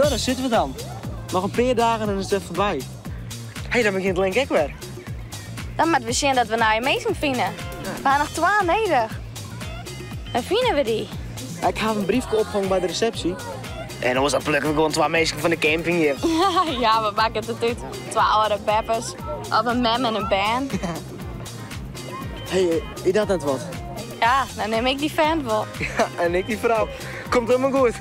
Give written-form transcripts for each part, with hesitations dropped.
Nou, daar zitten we dan. Nog een paar dagen en is het voorbij. Hé, dan begint Link ook weer. Dan moeten we zien dat we naar je meestal vinden. Ja. We hebben nog 12 nodig. Dan vinden we die. Ik heb een briefje opgehangen bij de receptie. En dan was dat plukken we gewoon 2 mensen van de camping hier. Ja, we maken het uit 12 peppers. Of een mem en een band. Hé, is dat net wat? Ja, dan neem ik die fan wel. Ja, en ik die vrouw. Komt helemaal goed.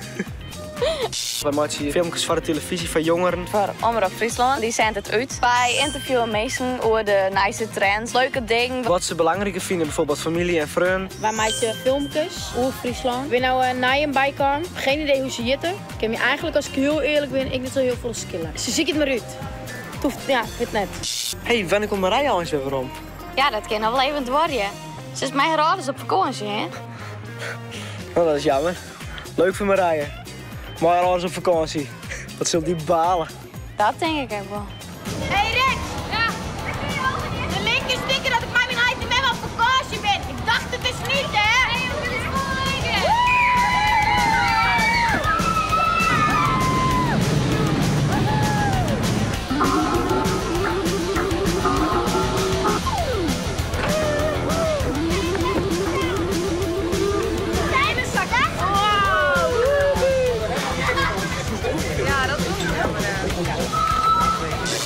Wij maken hier filmpjes voor de televisie van jongeren. Voor Omroep Friesland, die zendt het uit. Wij interviewen mensen over de nice trends, leuke dingen. Wat ze belangrijker vinden, bijvoorbeeld familie en vrienden. Wij maken filmpjes over Friesland. Ik ben nou na een bijkwam. Geen idee hoe ze zitten. Ik heb me eigenlijk, als ik heel eerlijk ben, ik niet zo heel veel skillen. Ze ziet het maar uit. Het hoeft, ja, ik weet het net. Hé, wanneer komt Marije al eens weer rond? Ja, dat kan nog wel even worden. Ze is mijn raaders op vakantie, hè? Oh, dat is jammer. Leuk voor Marije. Maar alles op vakantie. Wat zult die balen? Dat denk ik ook wel. Hey Rick! Ja? De linkers denken dat ik maar mijn item met op vakantie ben. Ik dacht het is niet, hè? Nee, we willen schoolwegen.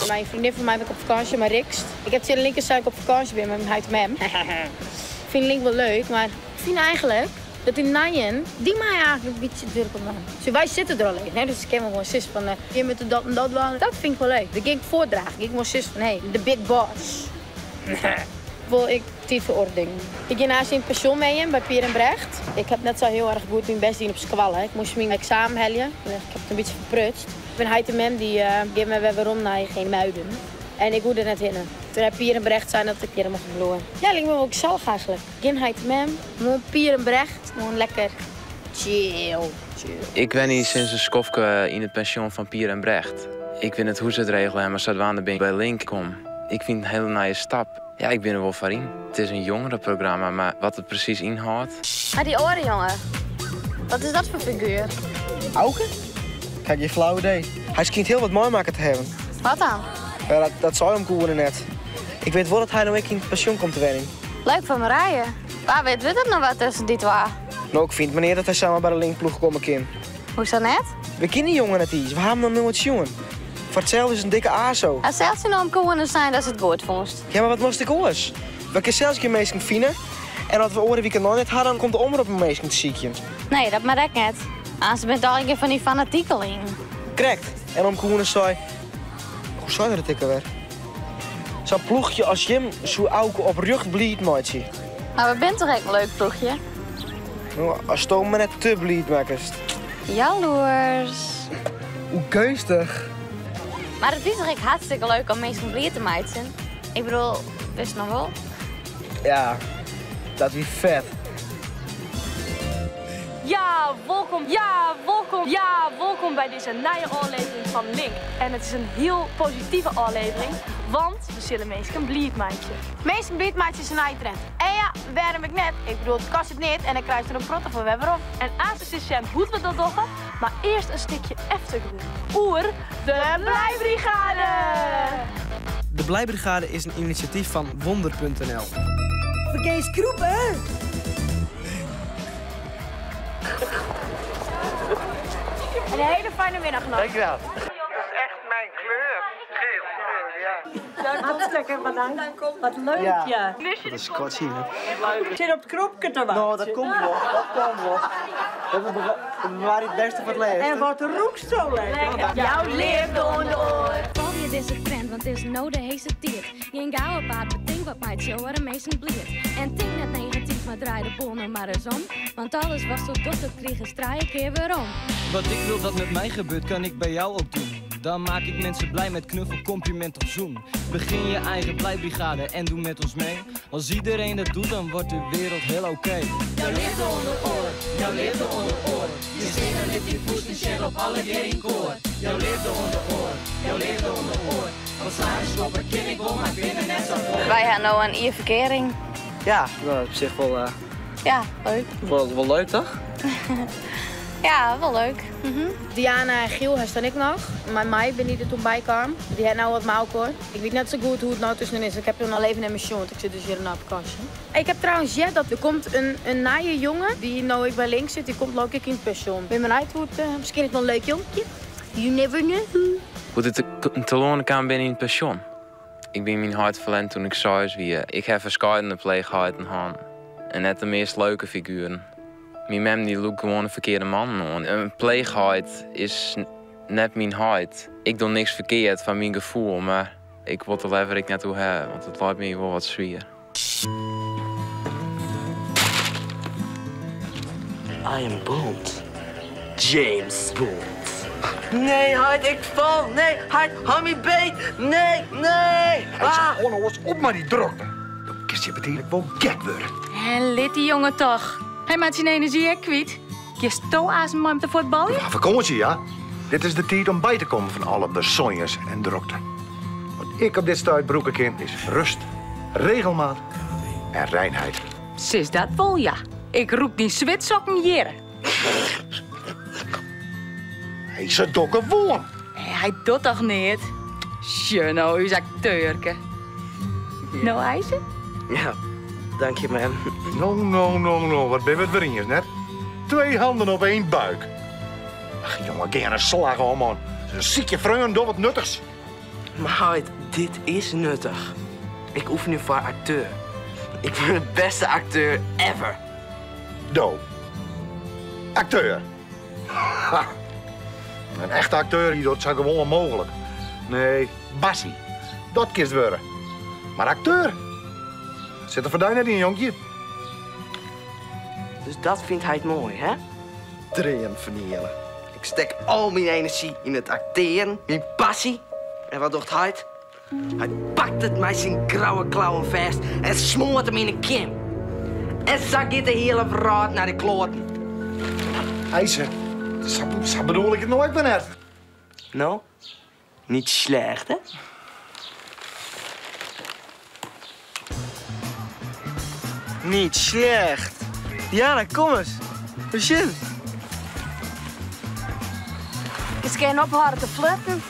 Mijn vriendin van mij ben ik op vakantie, maar Rikst. Ik heb de linker ik op vakantie ben met mijn huid mem. Ik vind Link wel leuk, maar ik vind eigenlijk dat die Nijen, die mij eigenlijk een beetje druk op man. Dus wij zitten er alleen, hè? Dus ik heb gewoon zus van je met de dat en dat wel. Dat vind ik wel leuk. Dat ging ik voordragen. Ik was zus van de big boss. Wil ik die verordening. Ik ging naast in pensioen mee hem bij Pier en Brecht. Ik heb net zo heel erg goed mijn best doen op squallen. Ik moest mijn examen halen. Ik heb het een beetje verprutst. Ik ben hij de mem die geeft me weer waarom naar geen muiden. En ik hoorde net in. Toen heb Pier en Brecht zijn dat ik hier mag bloeien. Ja, ik ben ook zelf eigenlijk. Geen hij de mem, gewoon Pier en Brecht, gewoon lekker chill. Ik ben hier sinds een skofke in het pension van Pier en Brecht. Ik vind het hoe ze het regelen, maar zodat ik bij Link kom. Ik vind het een hele nieuwe stap. Ja, ik ben er wel voor in. Het is een jongerenprogramma, maar wat het precies inhoudt. Maar die oren, jongen. Wat is dat voor figuur? Auken? Ik had geen flauw idee. Hij schijnt heel wat mooi maken te hebben. Wat dan? Ja, dat zou hem koeren net. Ik weet wel dat hij nou ook in het pensioen komt te werken. Leuk voor Marije. Waar weet het nog wat tussen die twee? Nou, ik vind meneer dat hij samen bij de Linkploeg komen kan. Hoe is dat net? We kennen die jongen net iets. We hebben nog nooit jongen. Voor hetzelfde is een dikke azo. Als zelfs in kunnen zijn dat ze het goed vond. Ja, maar wat moest ik oors? We kunnen zelfs geen mensen vinden. En als we oren weekend nog net hadden, dan komt de omroep een mensen te zieken. Nee, dat maar ik net. Anders bent al een keer van die fanatiekeling. Correct. En om Koenen zei... Hoe zei dat ik alweer? Zo'n ploegje als Jim zo auken op rug blied maatje. Maar we bent toch echt een leuk ploegje? Nou, als Toon me net te blied maakt. Jaloers. Hoe geestig. Maar het is toch echt hartstikke leuk om mensen blij te maken. Ik bedoel, wist nog wel? Ja, dat is vet. Welkom bij deze nieuwe aflevering van Link. En het is een heel positieve aflevering, want we zullen mensen blij maken. Meestal blij maatje is een trend. En ja, waarom ik net? Ik bedoel, het kost het niet en dan krijg je er een protte voor waarom. En assistent hoe we dat doen, maar eerst een stukje eftergeluid. Oer, de Blijbrigade! De Blijbrigade is een initiatief van Wonder.nl. Vergeet kroepen! Een hele fijne middag nog. Dankjewel. Dat is echt mijn kleur. Geel. Ja. Hartstikke bedankt. Wat leuk, ja. Dat is kort zien, hè? Ik zit op het kroepje te wachten. Nou, dat komt wel. Dat komt wel. We bewaren het beste voor het leven. En wat roekst zo lekker. Jouw leert onder oor. Volg je deze trend, want het is nou de heeste tijd. Geen gouden paard, bedenk wat mij zo waar de meesten bliert. En denk net negatief, maar draai de boel nog maar eens om. Want alles was tot tot het kriegen, straai ik keer weer om. Wat ik wil dat met mij gebeurt, kan ik bij jou ook doen. Dan maak ik mensen blij met knuffel, compliment of zoen. Begin je eigen Blijbrigade en doe met ons mee. Als iedereen dat doet, dan wordt de wereld heel oké. Jouw liefde onder oor, jouw liefde onder oor. Je zingen met die poes en share op alle keer in koor. Jouw liefde onder oor, jouw liefde onder oor. Wat slaan stoppen, ken ik wel, maar ik vind het net zo voor. Wij hebben nou een e-verkering. Ja, dat is op zich wel, Ja, leuk. wel leuk, toch? Ja, wel leuk. Diana en Giel, hij staan ik nog. Maar mij ben niet er toen bij kwam. Die had nou wat mouw hoor. Ik weet net zo goed hoe het nou tussen is. Ik heb hem al even in mijn show, want ik zit dus hier op vakantie. Ik heb trouwens dat er komt een naaie jongen die nou ik bij links zit. Die komt ook in het pensioen. Ben je me uit hoe het misschien is het wel een leuk jongetje. You never know. Hoe het te lonen kan ben in het pensioen. Ik ben mijn hart verlend toen ik 6 wie. Ik heb verschillende pleeghuiden gehad. En net de meest leuke figuren. Mijn mem die loopt gewoon een verkeerde man. Een pleeghuid is net mijn huid. Ik doe niks verkeerd van mijn gevoel, maar ik wil er liever naartoe hebben, want het lijkt me wel wat zwier. I am Bond. James Bond. Nee, Hyde, ik val. Nee, Hyde, hou me beet. Nee, nee. Gewoon eens op maar die drukte. Dan kist je natuurlijk wel gek worden. En lid die jongen toch. Hij maakt zijn energie echt kwijt. Je stoot aan zijn man te voetballen? Ja, vakantie, ja. Dit is de tijd om bij te komen van alle besoiers en drukte. Wat ik op dit stuit broeken ken is rust, regelmaat en reinheid. Sis dat wel, ja. Ik roep die zwitsokken hier. Hij is een dokke worm. Hij doet toch niet? Tje, nou, u is acteurke. Nou, IJzer? Ja, dank je, man. No. Wat ben je het weer in, net? 2 handen op 1 buik. Ach, jongen, geen slag om, man. Een zieke vreun door wat nuttigs. Maar Hyde, dit is nuttig. Ik oefen nu voor acteur. Ik ben de beste acteur ever. Do. Acteur. Ha. Een echte acteur hier, dat is gewoon onmogelijk. Nee, Bassie. Dat kist worden. Maar acteur? Zit er voor jou net in, jonkje? Dus dat vindt hij het mooi, hè? Drehen vernielen. Ik stek al mijn energie in het acteren, mijn passie. En wat doet hij? Hij pakt het met zijn grauwe klauwen vast en smoort hem in een kin. En zakt de hele verraad naar de kloten. IJzer, zo bedoel ik het nooit meer net. Nou, niet slecht, hè? Niet slecht. Diana, kom eens. Begin. Is geen ophouden te flirten?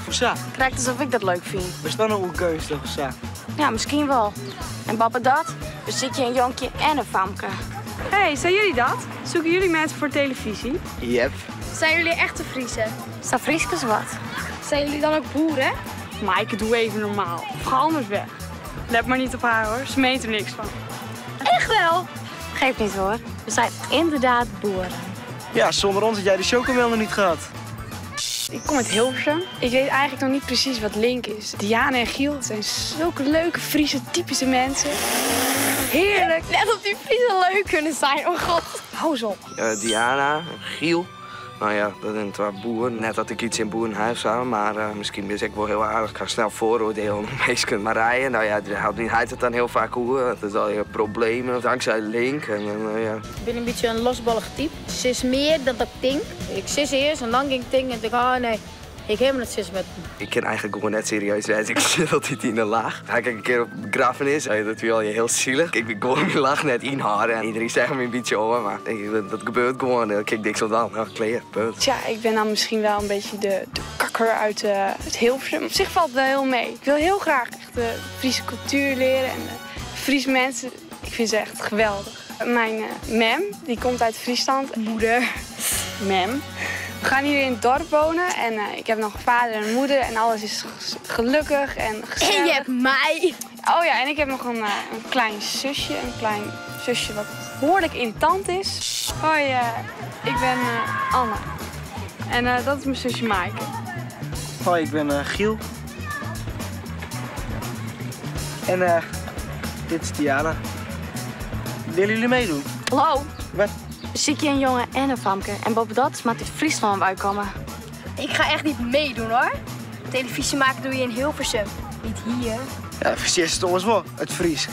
Hoezo? Krijgt alsof ik dat leuk vind. We staan nog een keus, toch? Hoezo? Ja, misschien wel. En papa dat? Dus zit je een jonkje en een famke. Hé, zijn jullie dat? Zoeken jullie mensen voor televisie? Yep. Zijn jullie echte Friesen? Sta Frieskes wat? Zijn jullie dan ook boeren? Maaike, doe even normaal. Of ga anders weg. Let maar niet op haar, hoor. Ze meent er niks van. Echt wel? Geef niet hoor. We zijn inderdaad boeren. Ja, zonder ons had jij de chocomel nog niet gehad. Ik kom uit Hilversum. Ik weet eigenlijk nog niet precies wat Link is. Diana en Giel zijn zulke leuke, Friese, typische mensen. Heerlijk. Net op die Friesen leuk kunnen zijn, oh god. Hou eens op. Diana en Giel. Nou ja, dat zijn 2 boeren. Net dat ik iets in boerenhuis zou, maar misschien ben ik wel heel aardig. Ik ga snel vooroordelen. Meestal maar rijden. Nou ja, hij het dan heel vaak hoe. Dat is al je problemen, dankzij Link. En, ja. Ik ben een beetje een losballig type. Ze is meer dan dat ik denk. Ik sis eerst en dan ging ik denken en ik dacht, oh nee, ik heb het sis met me. Ik ken eigenlijk gewoon net serieus wijs. Ik zit altijd in een laag. Ga ik een keer op begrafenis. Dat wil je heel zielig. Ik ben gewoon mijn lach net inhalen. En iedereen zegt me een beetje over, maar dat gebeurt gewoon. Kijk, niks wat dan. Nou, kleer, punt. Tja, ik ben dan misschien wel een beetje de kakker uit Hilversum. Op zich valt het wel heel mee. Ik wil heel graag echt de Friese cultuur leren en de Friese mensen. Ik vind ze echt geweldig. Mijn mem, die komt uit Friesland. Moeder, mem. We gaan hier in het dorp wonen en ik heb nog een vader en een moeder en alles is gelukkig en gezellig. En je hebt mij. Oh ja, en ik heb nog een klein zusje wat behoorlijk irritant is. Hoi, ik ben Anne. En dat is mijn zusje Maaike. Hoi, ik ben Giel. En dit is Diana. Willen jullie meedoen? Hallo? Wat? Zit je een jongen en een famke. En boven dat moet uit Friesland uitkomen. Ik ga echt niet meedoen hoor. Televisie maken doe je in Hilversum, niet hier. Ja, versteer het ons wel, het Fries.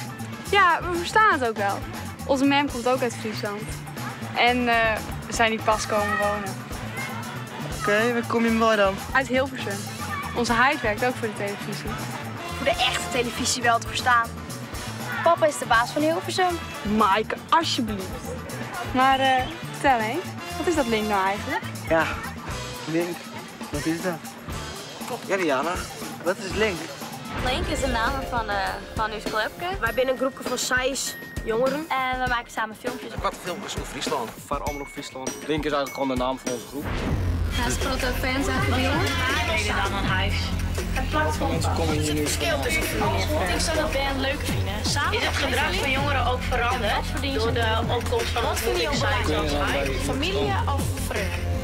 Ja, we verstaan het ook wel. Onze mem komt ook uit Friesland. En we zijn hier pas komen wonen. Oké, waar kom je mooi dan? Uit Hilversum. Onze huid werkt ook voor de televisie. Voor de echte televisie wel te verstaan. Papa is de baas van Hilversum. Maaike, alsjeblieft. Maar Vertel eens, wat is dat link nou eigenlijk? Ja, Link. Wat is dat? Ja, Diana. Wat is Link? Link is de naam van uw clubje. Wij zijn een groepje van 6 jongeren. En we maken samen filmpjes. Wat filmpjes over Friesland? Van Omroep Friesland. Link is eigenlijk gewoon de naam van onze groep. Hij speelt ook fans uit de jongen. Ik deed dan een huis. Het platform. Mensen komen hier nu. Het verschil tussen familie en vrienden. Ik zou dat band leuk vinden. Is het gedrag van jongeren ook veranderd door de opkomst van wat vinden jullie belangrijk? Familie of vrienden?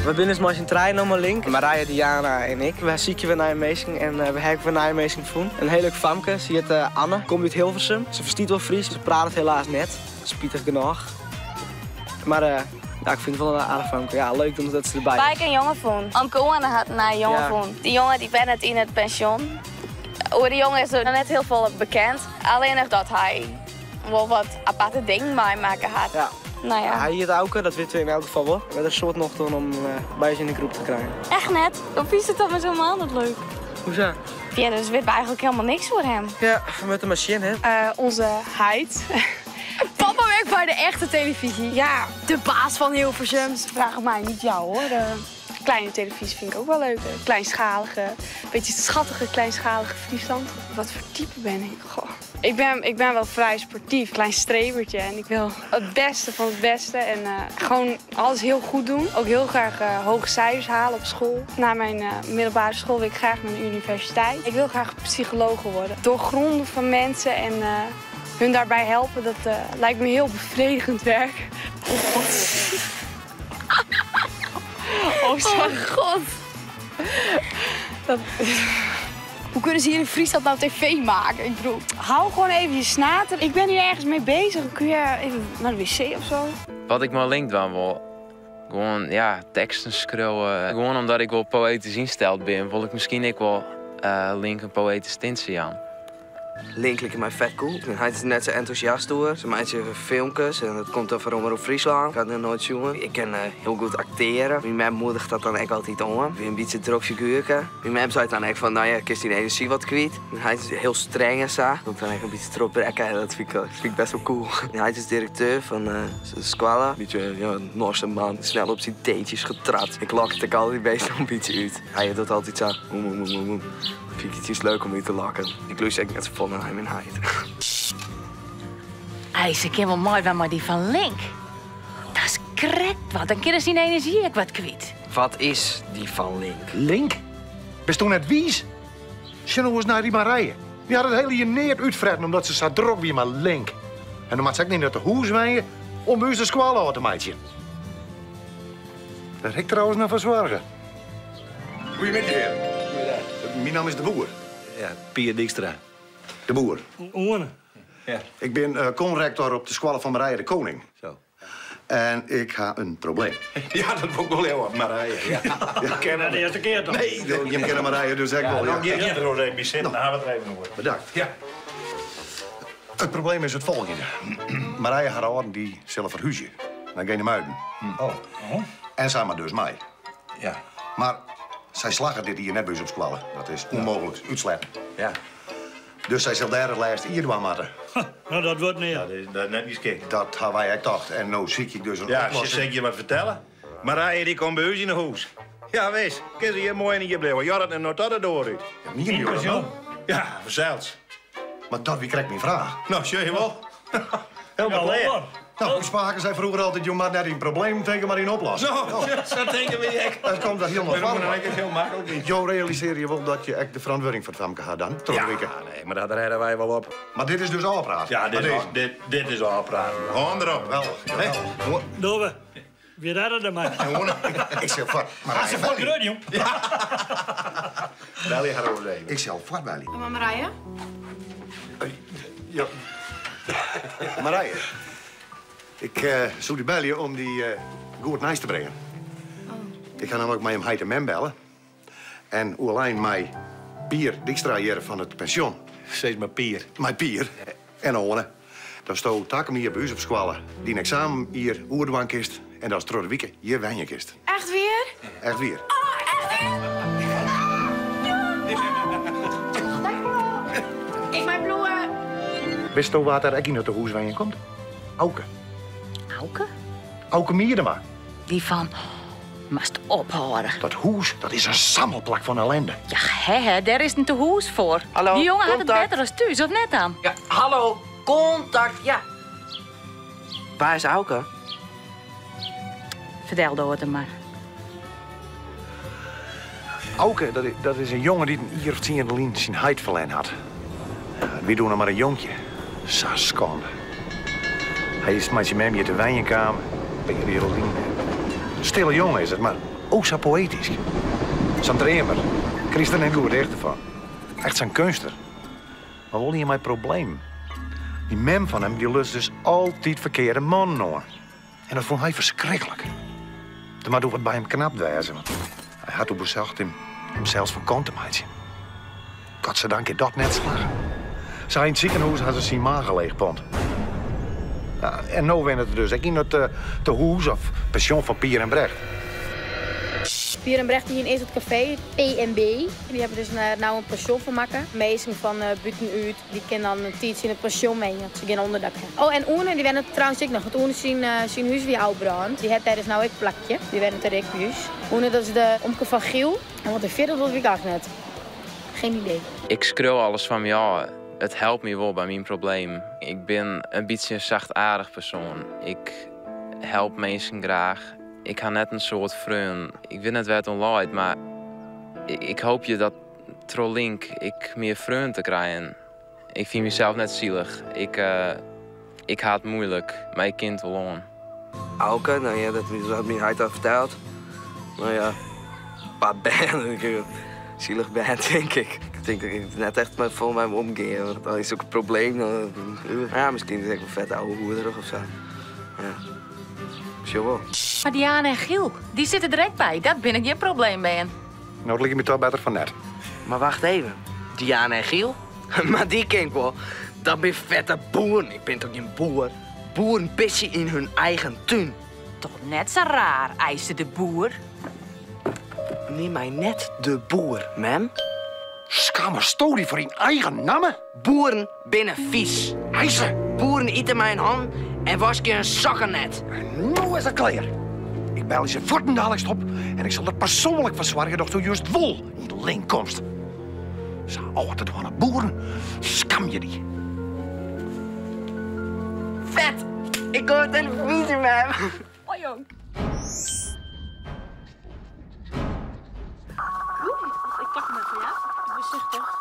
We zijn dus een trein om Link. Marije, Diana en ik. We zieken naar Nijmegen en we hebben van Nijmegen gevonden. Een heel leuk famke. Ze heet Anne. Komt uit Hilversum. Ze verstaat wel Fries. Ze praat het helaas net. Spietig genoeg. Maar ja, ik vind het wel een aardig famke. Ja, leuk dat ze erbij is. Waar ik een jongen vond. Oom Koen had naar een jongen vond. Die jongen die ben net in het pensioen. Over die jongen is er net heel veel bekend. Alleen nog dat hij wel wat aparte dingen maken had. Ja. Nou ja. Hij heet Auke, dat weten we in elk geval wel. We hebben een soort nog doen om bij ons in de groep te krijgen. Echt net? Hoe is het dan met zo'n man? Dat leuk. Hoezo? Ja, dus weet eigenlijk helemaal niks voor hem. Ja, met de machine, hè? Onze Heid. Papa werkt bij de echte televisie. Ja, de baas van Hilversum. Ze vragen mij, niet jou hoor. De kleine televisie vind ik ook wel leuk. Kleinschalige, beetje schattige, kleinschalige Friesland. Wat voor type ben ik? Goh. Ik ben wel vrij sportief, klein strebertje. En ik wil het beste van het beste. En gewoon alles heel goed doen. Ook heel graag hoge cijfers halen op school. Na mijn middelbare school wil ik graag naar de universiteit. Ik wil graag psycholoog worden. Doorgronden van mensen en hun daarbij helpen, dat lijkt me heel bevredigend werk. Oh, sorry. Oh god. Hoe kunnen ze hier in Friesland nou tv maken? Ik bedoel, hou gewoon even je snater. Ik ben hier ergens mee bezig. Kun je even naar de wc of zo? Wat ik me Link dan wil, gewoon ja, teksten schreeuwen. Gewoon omdat ik wel poëtisch ingesteld ben, wil ik misschien ik wel Link een poëtisch tintje aan. Link lijkt mij vet cool. Hij is net zo enthousiast door. Ze maakt filmpjes en dat komt dan van Omroep Friesland. Ik had het nooit jongen. Ik kan heel goed acteren. Mijn mem moedigt dat dan echt altijd om. Ik ben een beetje druk figuurke. Mijn mem zei dan echt van, nou ja, ik is die energie wat kwijt. Hij is heel streng en zo. Ik dan echt een beetje erop brekken en dat vind ik best wel cool. Hij is directeur van de Squalla. Een beetje een Noorse man. Snel op zijn teentjes getrapt. Ik lak het altijd best een beetje uit. Hij doet altijd zo. Vind ik het is leuk om u te lakken. Ik lust echt net zo vol naar hem in Heid. Ze ken wel mooi maar die van Link. Dat is correct wat. Dan kunnen ze in energie ook wat kwijt. Wat is die van Link? Link? Bist toen net wies? Sjen eens naar die Marije. Die had het hele jaar neer uitfretten omdat ze zo druk wie maar Link. En dan maakt ze ook niet naar de hoes wijnen om bij ons de squallen te maken. Daar heb ik trouwens nog voor zorgen. Goedemiddag, heer. Mijn naam is De Boer. Ja, Pier Dijkstra. De Boer. Oene. Ja. Ik ben conrector op de squallen van Marije de Koning. Zo. En ik ga een probleem. Ja, dat vond ik wel heel erg, Marije. Ja. Ja. Kennen de eerste keer toch? Nee, je kent Marije dus echt wel. Ja, je er nog even zitten, dan gaan we het er even over. Bedankt. Ja. Het probleem is het volgende. Marije gaat ouden die zullen verhuizen. Naar Genemuiden. Oh. En samen dus mij. Ja. Maar zij slagen dit hier net bij ons op squallen. Dat is onmogelijk. Uitsletten. Ja. Dus zij zal daar het lijst hier doen moeten. Nou, dat wordt niet. Dat is net niet skik. Dat hebben wij echt gedacht. En nou zie ik dus een Ja, oplossing. zeg je wat vertellen? Marije die komt bij u in de huis. Ja, wees. Kun ze hier mooi in je blijven. Ja, dat en nog dat door uit. Ja, niet in de Ja, verzeild. Maar dat wie krijgt mijn vraag. Nou, zie je wel. Helemaal leer. Nou, hoe spraken zij vroeger altijd, je maakt net een probleem tegen maar een oplossing. Zo denken we ik. Dat komt dat heel nog Maar van. dat is heel makkelijk. Jo, realiseer je wel dat je echt de verantwoording voor het famke gaat dan? Ja, nee, maar dat redden wij wel op. Maar dit is dus al praat. Ja, dit is al praten. Gewoon erop. Wel. Doe wie redden er maar. Ik zeg voor. Maar ze voor groot, jong. Wel, je gaat overleven. Ik zal voor Belly. Mama Marije? Ja. Marije. Ik zoek die bellen om die goed nice te brengen. Ik ga namelijk met hem Heid en Mem bellen. En alleen mij Pier Dijkstra hier van het pension. Steeds maar Pier. Mijn Pier. En One. Dan stond Takem hier bij ons op squallen. Die examen hier oerdwaankist. En dat is Trode Wieken hier wijnjekist. Echt weer? Echt weer. Ik mijn bloemen. Wist je waar daar echt naar de hoeswijn komt? Auke. Auke? Auke Miedema. Die van... Mast ophouden. Dat huis, dat is een sammelplak van ellende. Ja, hè, daar is een te hoes voor. Hallo, die jongen had het contact. beter als thuis, of net dan? Ja, hallo, contact, ja. Waar is Auke? Vertel door het maar. Auke, dat is een jongen die een jaar of 10 geleden zijn heid verlenen had. We doen hem maar een jonkje. Saskon. Hij is met zijn memje te wijnkamer. Bij Jerolien. Stille jongen is het, maar ook zo poëtisch. Zo'n dreamer. Christen en goed echt ervan. Echt zijn kunster. Maar wel niet mijn probleem. Die mem van hem die lust dus altijd verkeerde man noor. En dat vond hij verschrikkelijk. Er moet ook wat bij hem knap wezen. Want hij had ook bezocht hem zelfs van kant te maken. Godzijdank is dat net slagen. Zij in het ziekenhuis had ze zijn maag leegpond. Ja, en nu wint het dus. Ik ging naar de huis of pension van Pier en Brecht. Pier en Brecht die eerst het café, P&B. Die hebben dus nou een pension van maken. Meesten van buitenuit, die kennen dan een tijdje in het pension mee. Ze gaan onderdak. Oh, en Oene, die werden trouwens ik nog. Want Oene zijn huis weer oud brand. Die heeft tijdens nou ik plakje. Die werden ter huis. Oene, dat is de omke van Giel. En wat de verder dat weet ik ook net. Geen idee. Ik schreeuw alles van me af. Het helpt me wel bij mijn probleem. Ik ben een beetje een zachtaardig persoon. Ik help mensen graag. Ik ga net een soort vriend. Ik weet net waar het om leidt, maar ik hoop je dat trollink ik meer vrienden te krijgen. Ik vind mezelf net zielig. Ik haat het moeilijk, maar ik kind wel on. Auke, nou ja, dat had me hij al verteld. Nou ja, een paar banden, zielig band, denk ik. Ik denk dat ik net echt maar voor mij omgeven. Want dan is ook een probleem. Ja, misschien is het echt een vet oude hoerderig of zo. Ja, misschien wel. Maar Diana en Giel, die zitten direct bij. Dat ben ik je probleem bij. Nou, dat ligt me toch beter van net. Maar wacht even. Diana en Giel? Maar die ken ik wel. Dat ben vette boeren. Ik ben toch geen boer? Boeren pissen in hun eigen tuin. Toch net zo raar, eiste de boer. Neem mij net de boer, ma'am. Schamme story voor hun eigen namen. Boeren binnen vies. Eisen. Boeren eten mijn hand en was je een zakkennet. Nou is het klaar. Ik bel je voeten dadelijk op en ik zal er persoonlijk voor zorgen dat u juist wol in de link komst. Zo altijd van boeren, skam je die. Vet! Ik hoor televisie, ma'am. Oh, jong. Ik pak hem even, ja? Voorzichtig.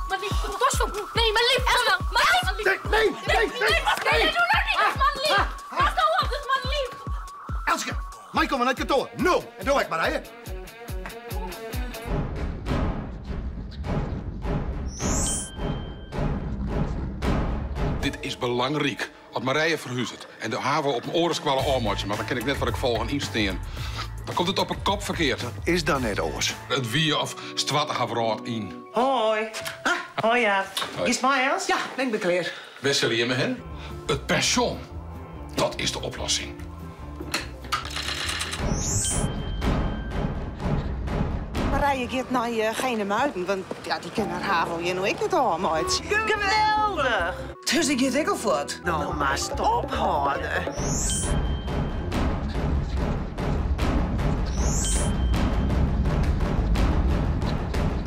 Maar lief, nee, maar lief, maar lief. Nee, Nee, doe dat niet, man lief. Pas nou op, dat is man lief. Elske, mij komen naar het kantoor. No, en doe ik maar, hè. Dit is belangrijk. Als Marije verhuist en de haven op mijn oren squallen aanmatje, maar dan ken ik net wat ik volgen insteen. Dan komt het op een kop verkeerd. Is dan net oors? Het wie of stwattige vraat in. Hoi. Hoi, ja. Is mij Els? Ja, ik ben klaar. Wessel je me, hè? Het pension. Dat is de oplossing. Marije gaat naar geen muiden, want ja, die kan haar haven je nou ik het al nooit. Geweldig! Dus ik ga ik al voort. Nou, maar stop houden.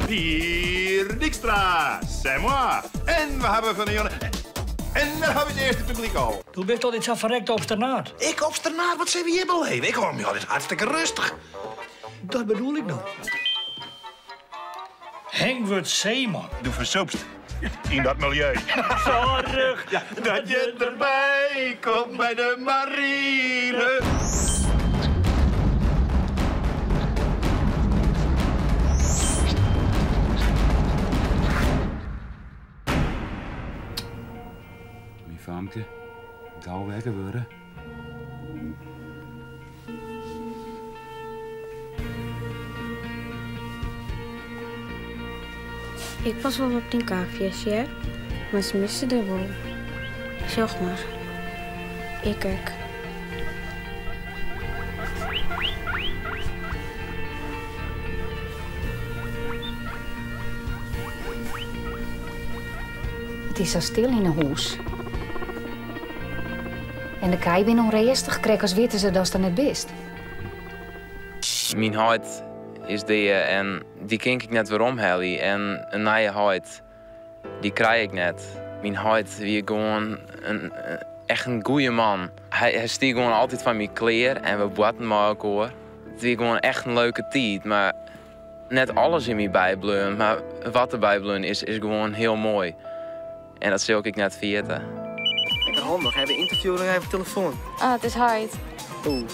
Pier Dijkstra, c'est moi. En we hebben van de jongen... En daar hebben we het eerste publiek al. Toen ben je toch iets aan verrekt op Sternaat? Ik op Sternaat, wat zijn we hier beleven? Ik hoor me altijd hartstikke rustig. Dat bedoel ik nog. Henk wordt zeeman. Doe versoepst. In dat milieu. Zorg dat je erbij komt bij de marine. Mijn vaamke, gauw wekken worden. Ik pas wel op die kaakjes, ja? Maar ze missen er wel. Zeg maar. Ik ook. Het is zo stil in een huis. En de kei ben onreëstig, krijg als weten ze dat ze net best. Mijn huid is die en die kan ik net weer omhellen. En een nieuwe huid, die krijg ik net. Mijn huid wie gewoon echt een goeie man. Hij stier gewoon altijd van mijn kleer en we botten met elkaar. Het is gewoon echt een leuke tijd, maar net alles in mij bijbleun. Maar wat erbij bleun is gewoon heel mooi. En dat zal ik net vergeten. Lekker handig, hebben interview en even telefoon. Ah, het is Hart. Oeh.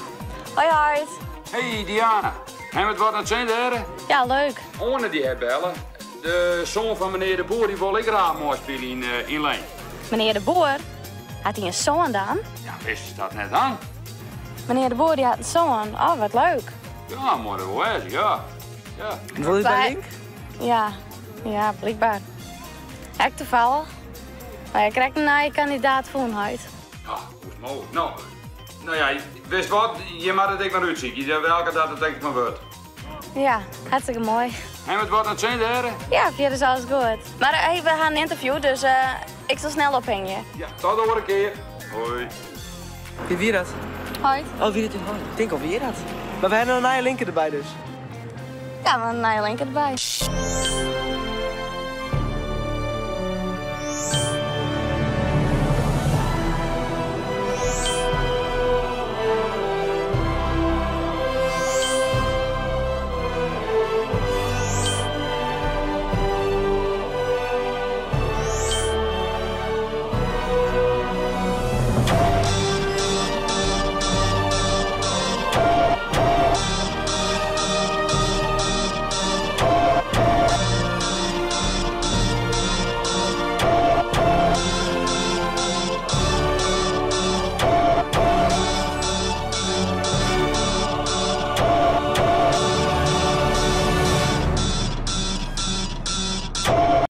Hoi Hart. Hey Diana, hebben we het wat aan het zijn daar? Ja, leuk. Ohne die bellen. De zoon van meneer de Boer die wil ik graag mooi spelen in Leen. Meneer de Boer, had hij een zoon dan? Ja, wist dat net aan? Meneer de Boer die had een zoon. Oh, wat leuk. Ja, mooi dat wel eens, ja. En wil je bij Link? Ja, blijkbaar. Echt toevallig. Maar je krijgt een nieuwe kandidaat voor een huid. Ja, hoe is het mogelijk? Nou ja, wist wat, je mag het ik maar uitzien. Je weet welke dat het denk ik van wordt. Ja, hartstikke mooi. Hebben we het wat aan het zijn daar? Ja, via is alles goed. Maar hey, we gaan een interview, dus ik zal snel ophangen. Ja, tot de een keer. Hoi. Wie dat? Hoi. Oh, wie dat is? Ik denk al wie dat. Maar we hebben een nieuwe linker erbij dus. Ja, we hebben een nieuwe link erbij.